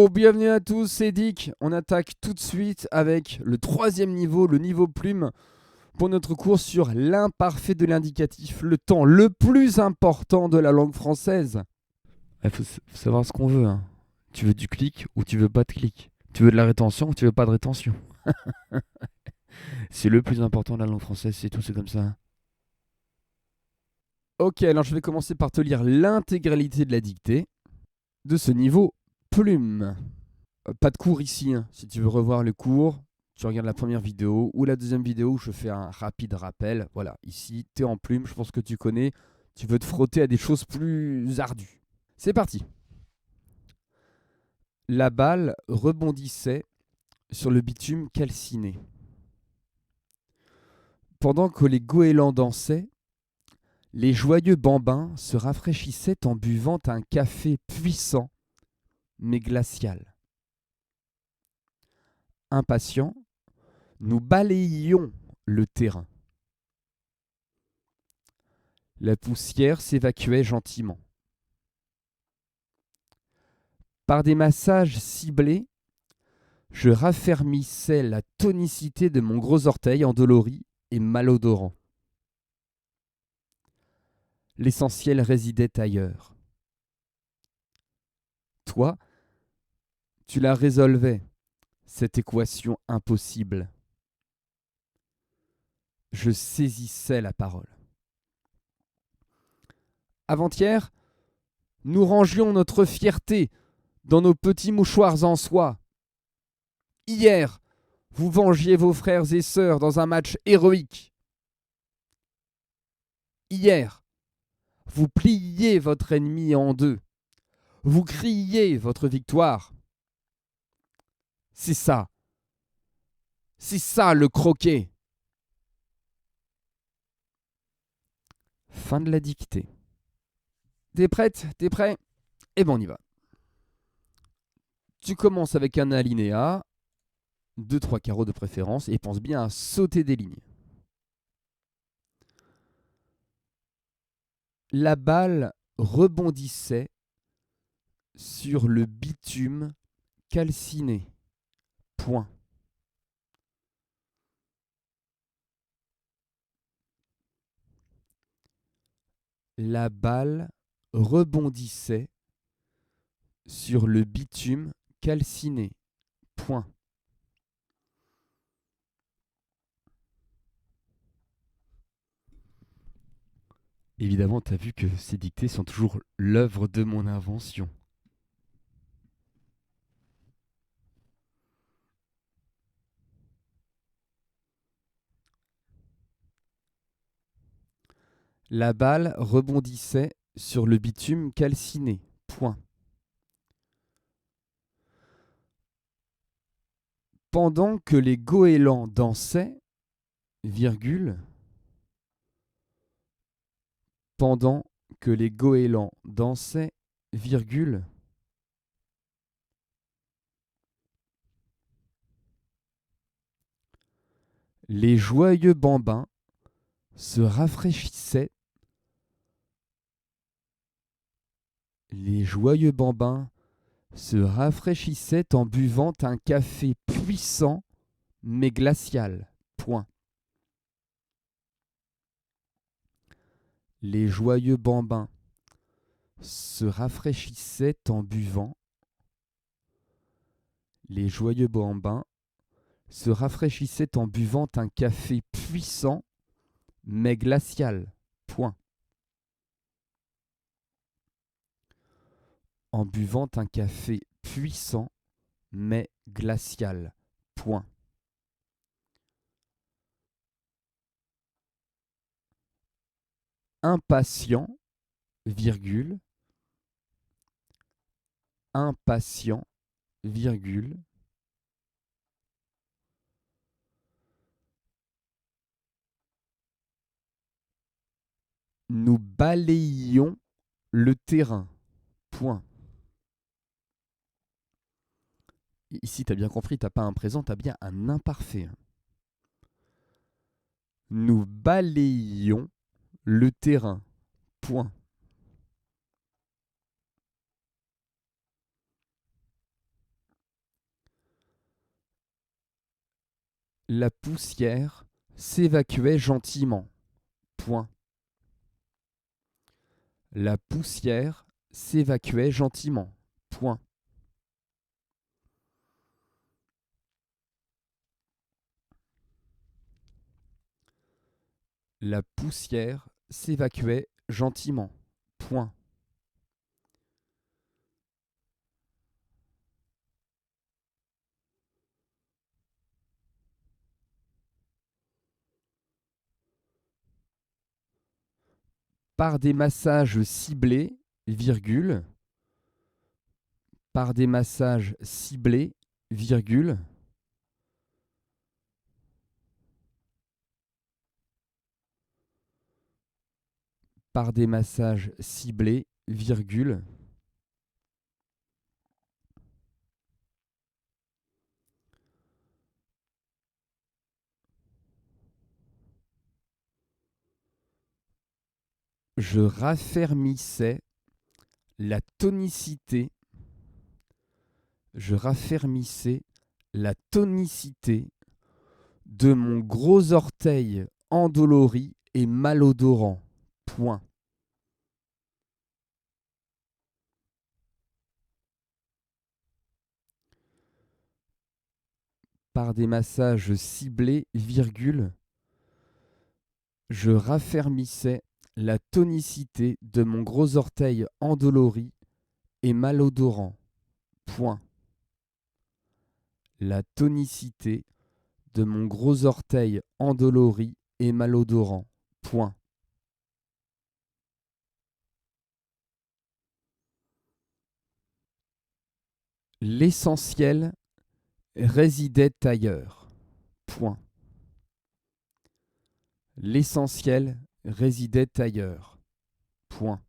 Yo, bienvenue à tous, c'est Dick. On attaque tout de suite avec le troisième niveau, le niveau plume, pour notre cours sur l'imparfait de l'indicatif, le temps le plus important de la langue française. Il faut savoir ce qu'on veut, hein. Tu veux du clic ou tu veux pas de clic? Tu veux de la rétention ou tu veux pas de rétention? C'est le plus important de la langue française, c'est tout, c'est comme ça. Ok, alors je vais commencer par te lire l'intégralité de la dictée de ce niveau plume. Pas de cours ici, hein. Si tu veux revoir le cours, tu regardes la première vidéo ou la deuxième vidéo où je fais un rapide rappel. Voilà, ici, t'es en plume, je pense que tu connais. Tu veux te frotter à des choses plus ardues. C'est parti. La balle rebondissait sur le bitume calciné. Pendant que les goélands dansaient, les joyeux bambins se rafraîchissaient en buvant un café puissant mais glacial. Impatients, nous balayions le terrain. La poussière s'évacuait gentiment. Par des massages ciblés, je raffermissais la tonicité de mon gros orteil endolori et malodorant. L'essentiel résidait ailleurs. Toi, tu la résolvais, cette équation impossible. Je saisissais la parole. Avant-hier, nous rangions notre fierté dans nos petits mouchoirs en soie. Hier, vous vengiez vos frères et sœurs dans un match héroïque. Hier, vous pliiez votre ennemi en deux. Vous criez votre victoire. C'est ça. C'est ça le croquet. Fin de la dictée. T'es prête? T'es prêt? Eh ben on y va. Tu commences avec un alinéa, 2-3 carreaux de préférence, et pense bien à sauter des lignes. La balle rebondissait sur le bitume calciné. Point. La balle rebondissait sur le bitume calciné. Point. Évidemment, tu as vu que ces dictées sont toujours l'œuvre de mon invention. La balle rebondissait sur le bitume calciné. Point. Pendant que les goélands dansaient, virgule, pendant que les goélands dansaient, virgule, les joyeux bambins se rafraîchissaient. Les joyeux bambins se rafraîchissaient en buvant un café puissant mais glacial. Point. Les joyeux bambins se rafraîchissaient en buvant. Les joyeux bambins se rafraîchissaient en buvant un café puissant mais glacial. Point. En buvant un café puissant mais glacial. Point. Impatient, virgule, impatient, virgule, nous balayions le terrain. Point. Ici, tu as bien compris, tu n'as pas un présent, tu as bien un imparfait. Nous balayions le terrain. Point. La poussière s'évacuait gentiment. Point. La poussière s'évacuait gentiment. Point. La poussière s'évacuait gentiment. Point. Par des massages ciblés, virgule, par des massages ciblés, virgule, par des massages ciblés, virgule, je raffermissais la tonicité, je raffermissais la tonicité de mon gros orteil endolori et malodorant. Point. Par des massages ciblés, virgule, je raffermissais la tonicité de mon gros orteil endolori et malodorant. Point. La tonicité de mon gros orteil endolori et malodorant. Point. L'essentiel résidait ailleurs. Point. L'essentiel résidait ailleurs. Point.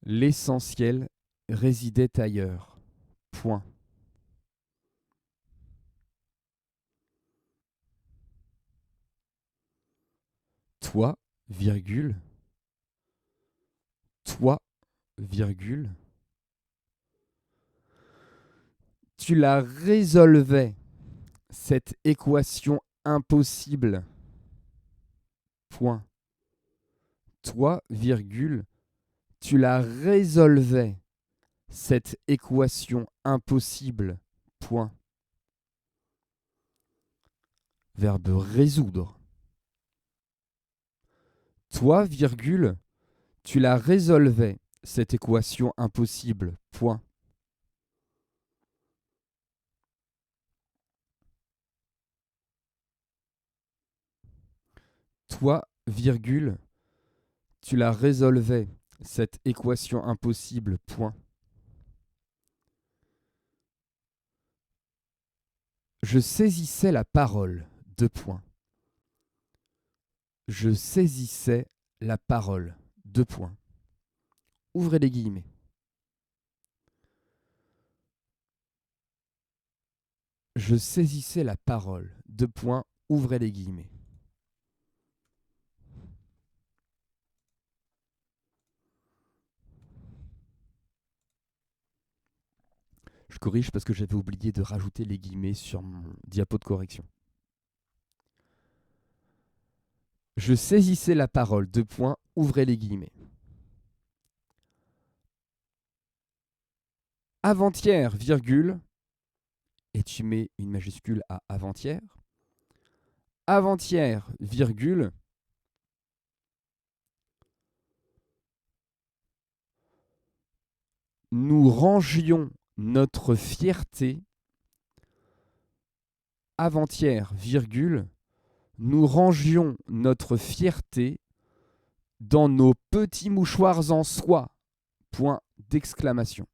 L'essentiel résidait ailleurs. Point. Toi, virgule, toi, virgule, tu la résolvais, cette équation impossible. Point. Toi, virgule, tu la résolvais, cette équation impossible. Point. Verbe résoudre. Toi, virgule, tu la résolvais, cette équation impossible. Point. Toi, virgule, tu la résolvais, cette équation impossible. Point. Je saisissais la parole. Deux points. Je saisissais la parole. Deux points. Ouvrez les guillemets. Je saisissais la parole. Deux points. Ouvrez les guillemets. Je corrige parce que j'avais oublié de rajouter les guillemets sur mon diapo de correction. Je saisissais la parole. Deux points. Ouvrez les guillemets. Avant-hier, virgule, et tu mets une majuscule à avant-hier. Avant-hier, virgule, nous rangions notre fierté. Avant-hier, virgule, nous rangions notre fierté dans nos petits mouchoirs en soie. Point d'exclamation.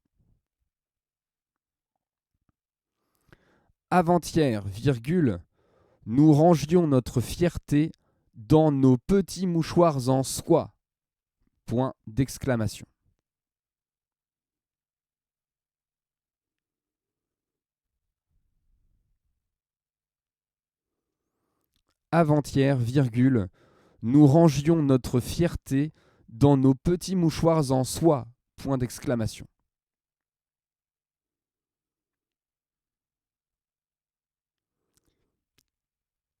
Avant-hier, virgule, nous rangions notre fierté dans nos petits mouchoirs en soie. Point d'exclamation. Avant-hier, virgule, nous rangions notre fierté dans nos petits mouchoirs en soie. Point d'exclamation.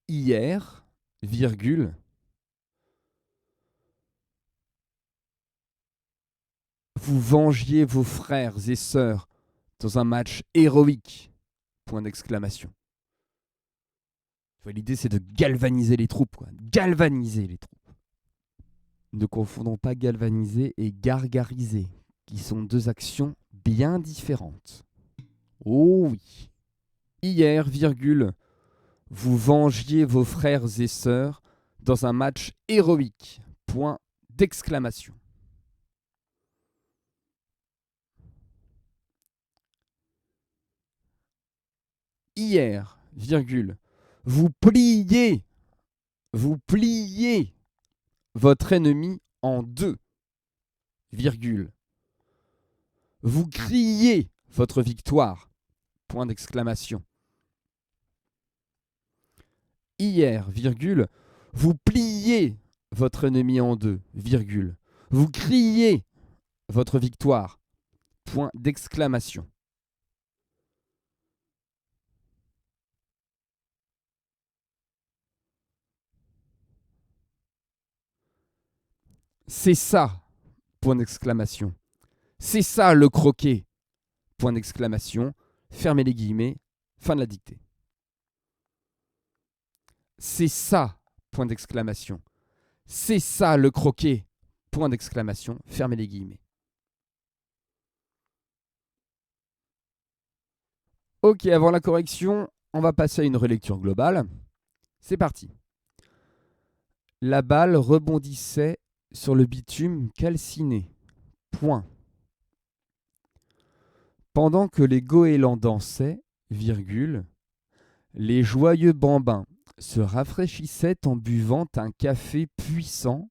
Hier, virgule, vous vengiez vos frères et sœurs dans un match héroïque. Point d'exclamation. L'idée, c'est de galvaniser les troupes, quoi. Galvaniser les troupes. Ne confondons pas galvaniser et gargariser, qui sont deux actions bien différentes. Oh oui. Hier, virgule, vous vengiez vos frères et sœurs dans un match héroïque. Point d'exclamation. Hier, virgule, vous pliez votre ennemi en deux, virgule. Vous criez votre victoire, point d'exclamation. Hier, virgule, vous pliez votre ennemi en deux, virgule. Vous criez votre victoire, point d'exclamation. C'est ça, point d'exclamation. C'est ça le croquet, point d'exclamation. Fermez les guillemets, fin de la dictée. C'est ça, point d'exclamation. C'est ça le croquet, point d'exclamation. Fermez les guillemets. Ok, avant la correction, on va passer à une relecture globale. C'est parti. La balle rebondissait sur le bitume calciné. Point. Pendant que les goélands dansaient, virgule, les joyeux bambins se rafraîchissaient en buvant un café puissant,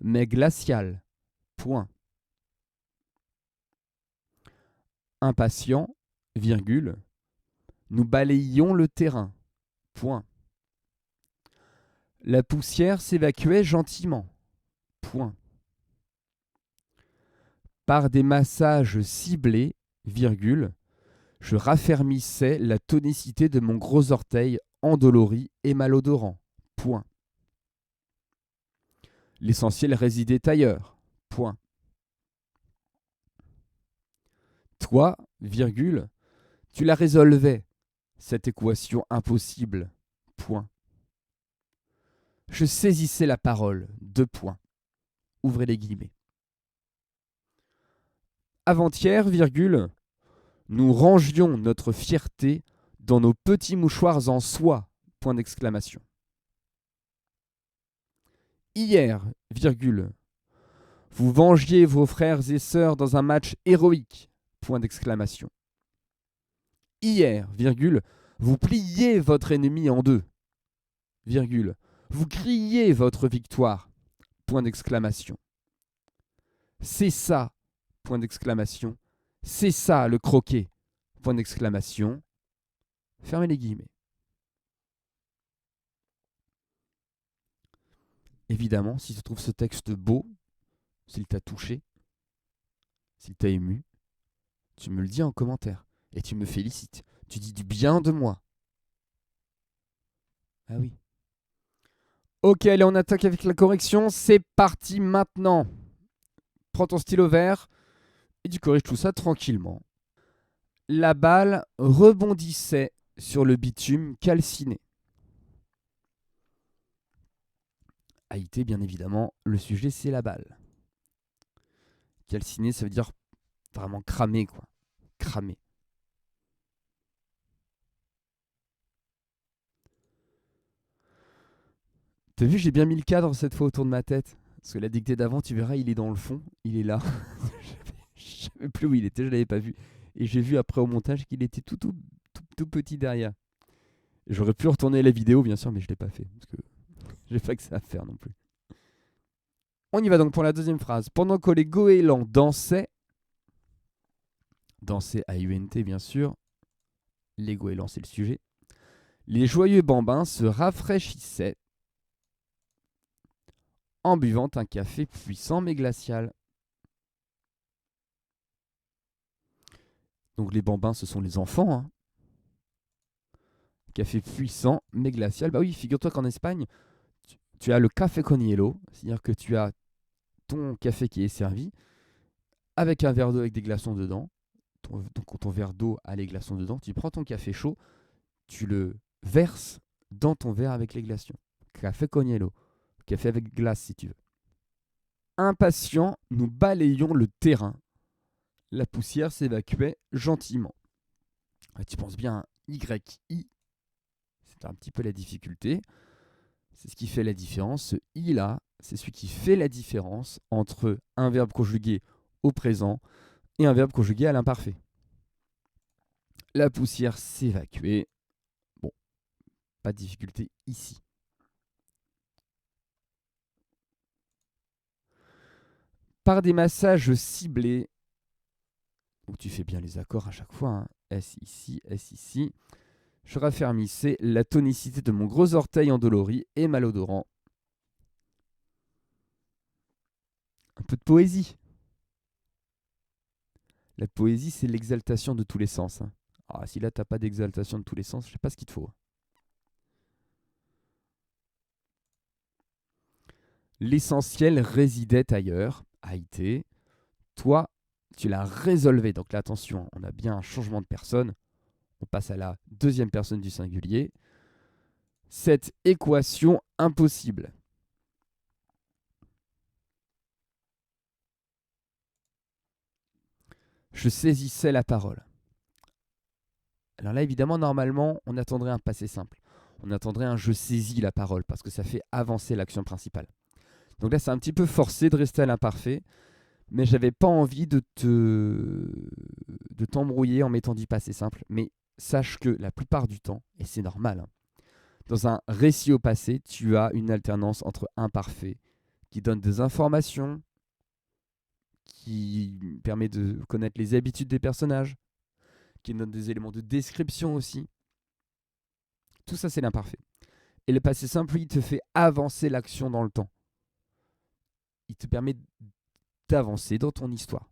mais glacial. Point. Impatients, virgule, nous balayions le terrain. Point. La poussière s'évacuait gentiment. Point. Par des massages ciblés, virgule, je raffermissais la tonicité de mon gros orteil endolori et malodorant. Point. L'essentiel résidait ailleurs. Point. Toi, virgule, tu la résolvais, cette équation impossible. Point. Je saisissais la parole. Deux points. Ouvrez les guillemets. Avant-hier, virgule, nous rangions notre fierté dans nos petits mouchoirs en soie. Point d'exclamation. Hier, virgule, vous vengiez vos frères et sœurs dans un match héroïque. Point d'exclamation. Hier, virgule, vous pliez votre ennemi en deux. Virgule, vous criez votre victoire. Point d'exclamation. C'est ça. Point d'exclamation. C'est ça le croquet. Point d'exclamation. Fermez les guillemets. Évidemment, si tu trouves ce texte beau, s'il t'a touché, s'il t'a ému, tu me le dis en commentaire et tu me félicites. Tu dis du bien de moi. Ah oui. Ok, allez, on attaque avec la correction. C'est parti maintenant. Prends ton stylo vert et tu corriges tout ça tranquillement. La balle rebondissait sur le bitume calciné. Haïté, bien évidemment, le sujet c'est la balle. Calciné, ça veut dire vraiment cramé, quoi. Cramé. T'as vu, j'ai bien mis le cadre cette fois autour de ma tête. Parce que la dictée d'avant, tu verras, il est dans le fond, il est là. Je savais plus où il était, je l'avais pas vu. Et j'ai vu après au montage qu'il était tout petit derrière. J'aurais pu retourner la vidéo, bien sûr, mais je l'ai pas fait. Parce que j'ai pas que ça à faire non plus. On y va donc pour la deuxième phrase. Pendant que les goélands dansaient A-U-N-T bien sûr, les goélands c'est le sujet, les joyeux bambins se rafraîchissaient en buvant un café puissant mais glacial. Donc les bambins, ce sont les enfants. Hein. Café puissant, mais glacial. Bah oui, figure-toi qu'en Espagne, tu as le café con hielo, c'est-à-dire que tu as ton café qui est servi avec un verre d'eau avec des glaçons dedans. Donc ton verre d'eau a les glaçons dedans. Tu prends ton café chaud, tu le verses dans ton verre avec les glaçons. Café con hielo. Café avec glace si tu veux. Impatients, nous balayons le terrain. La poussière s'évacuait gentiment. Tu penses bien YI, c'est un petit peu la difficulté. C'est ce qui fait la différence. Ce I là, c'est celui qui fait la différence entre un verbe conjugué au présent et un verbe conjugué à l'imparfait. La poussière s'évacuait. Bon, pas de difficulté ici. Par des massages ciblés, où tu fais bien les accords à chaque fois, hein. S ici, S ici. Je raffermissais la tonicité de mon gros orteil endolori et malodorant. Un peu de poésie. La poésie, c'est l'exaltation de tous les sens, hein. Ah, si là, t'as pas d'exaltation de tous les sens, je sais pas ce qu'il te faut. L'essentiel résidait ailleurs, a été. Toi, tu l'as résolvé. Donc là, attention, on a bien un changement de personne. On passe à la deuxième personne du singulier. Cette équation impossible. Je saisissais la parole. Alors là, évidemment, normalement, on attendrait un passé simple. On attendrait un je saisis la parole parce que ça fait avancer l'action principale. Donc là, c'est un petit peu forcé de rester à l'imparfait, mais j'avais pas envie de t'embrouiller en mettant du passé simple. Mais sache que la plupart du temps, et c'est normal, hein, dans un récit au passé, tu as une alternance entre imparfait qui donne des informations, qui permet de connaître les habitudes des personnages, qui donne des éléments de description aussi. Tout ça, c'est l'imparfait. Et le passé simple, il te fait avancer l'action dans le temps. Il te permet d'avancer dans ton histoire.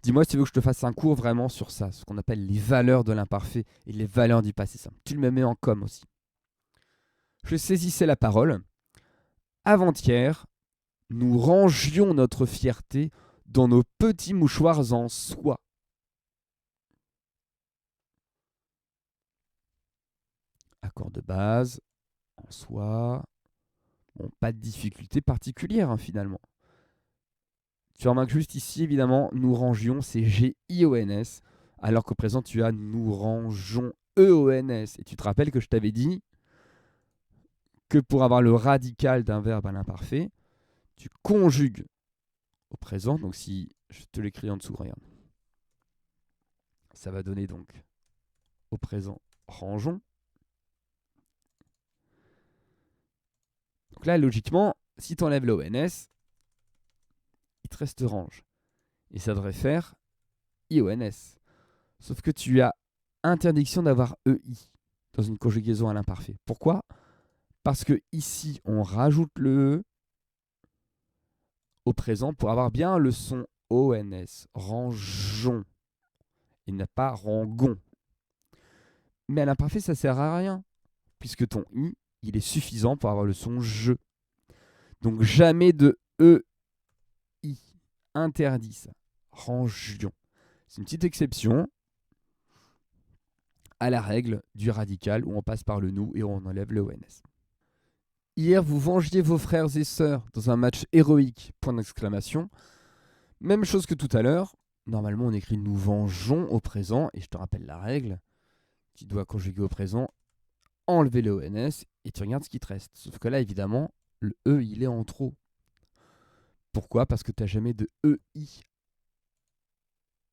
Dis-moi si tu veux que je te fasse un cours vraiment sur ça, ce qu'on appelle les valeurs de l'imparfait et les valeurs du passé simple. Tu le mets en com aussi. Je saisissais la parole. Avant-hier, nous rangions notre fierté dans nos petits mouchoirs en soie. Accord de base, en soie. Bon, pas de difficulté particulière, hein, finalement. Tu remarques juste ici, évidemment, nous rangions, c'est G-I-O-N-S, alors qu'au présent, tu as nous rangeons E-O-N-S. Et tu te rappelles que je t'avais dit que pour avoir le radical d'un verbe à l'imparfait, tu conjugues au présent. Donc si je te l'écris en dessous, regarde. Ça va donner donc au présent rangeons. Donc là, logiquement, si tu enlèves l'ONS, il te reste range. Et ça devrait faire IONS. Sauf que tu as interdiction d'avoir EI dans une conjugaison à l'imparfait. Pourquoi ? Parce que ici, on rajoute le E au présent pour avoir bien le son ONS. Rangeons. Il n'a pas rangon. Mais à l'imparfait, ça sert à rien. Puisque ton I, il est suffisant pour avoir le son je. Donc jamais de EI. Interdit ça. Rangions. C'est une petite exception à la règle du radical où on passe par le nous et on enlève le ONS. Hier, vous vengiez vos frères et sœurs dans un match héroïque, point d'exclamation. Même chose que tout à l'heure. Normalement, on écrit nous vengeons au présent, et je te rappelle la règle. Tu dois conjuguer au présent, enlever le ONS, et tu regardes ce qui te reste. Sauf que là, évidemment, le E, il est en trop. Pourquoi ? Parce que tu n'as jamais de EI.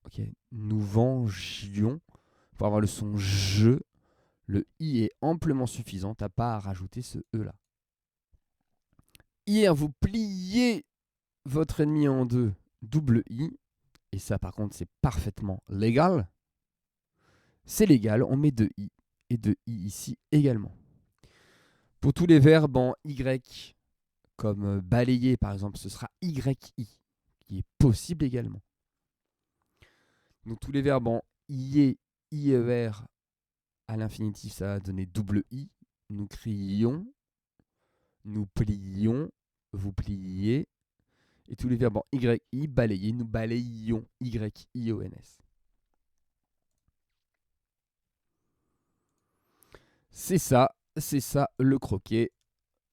Ok, nous vengions. Pour avoir le son je, le I est amplement suffisant. Tu n'as pas à rajouter ce E là. Hier, vous pliez votre ennemi en deux, double I. Et ça, par contre, c'est parfaitement légal. C'est légal, on met deux I. Et deux I ici également. Pour tous les verbes en Y, comme balayer par exemple, ce sera YI, qui est possible également. Donc tous les verbes en IE, IER, à l'infinitif, ça va donner double I. Nous crions, nous plions, vous pliez. Et tous les verbes en YI, balayer, nous balayons, YIONS. C'est ça le croquet.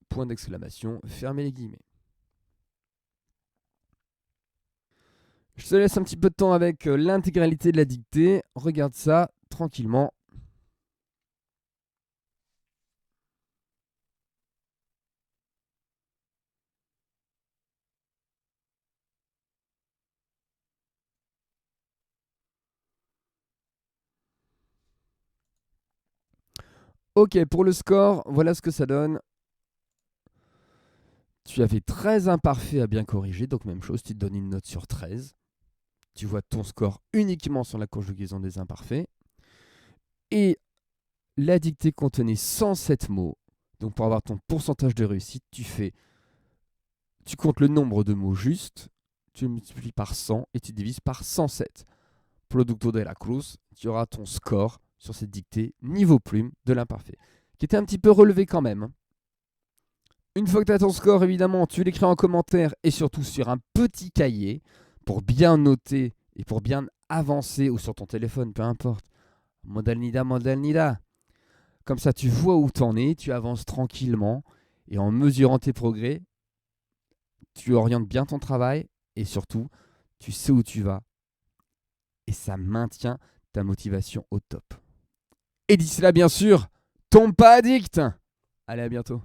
Point d'exclamation, fermez les guillemets. Je te laisse un petit peu de temps avec l'intégralité de la dictée. Regarde ça tranquillement. Ok, pour le score, voilà ce que ça donne. Tu avais 13 imparfaits à bien corriger, donc même chose, tu te donnes une note sur 13. Tu vois ton score uniquement sur la conjugaison des imparfaits. Et la dictée contenait 107 mots. Donc pour avoir ton pourcentage de réussite, tu comptes le nombre de mots justes, tu le multiplies par 100 et tu divises par 107. Producto de la Cruz, tu auras ton score sur cette dictée niveau plume de l'imparfait, qui était un petit peu relevé quand même. Une fois que tu as ton score, évidemment, tu l'écris en commentaire et surtout sur un petit cahier pour bien noter et pour bien avancer, ou sur ton téléphone, peu importe. Modalnida, modalnida. Comme ça, tu vois où t'en es, tu avances tranquillement et en mesurant tes progrès, tu orientes bien ton travail et surtout, tu sais où tu vas. Et ça maintient ta motivation au top. Et d'ici là, bien sûr, tombe pas addict. Allez, à bientôt.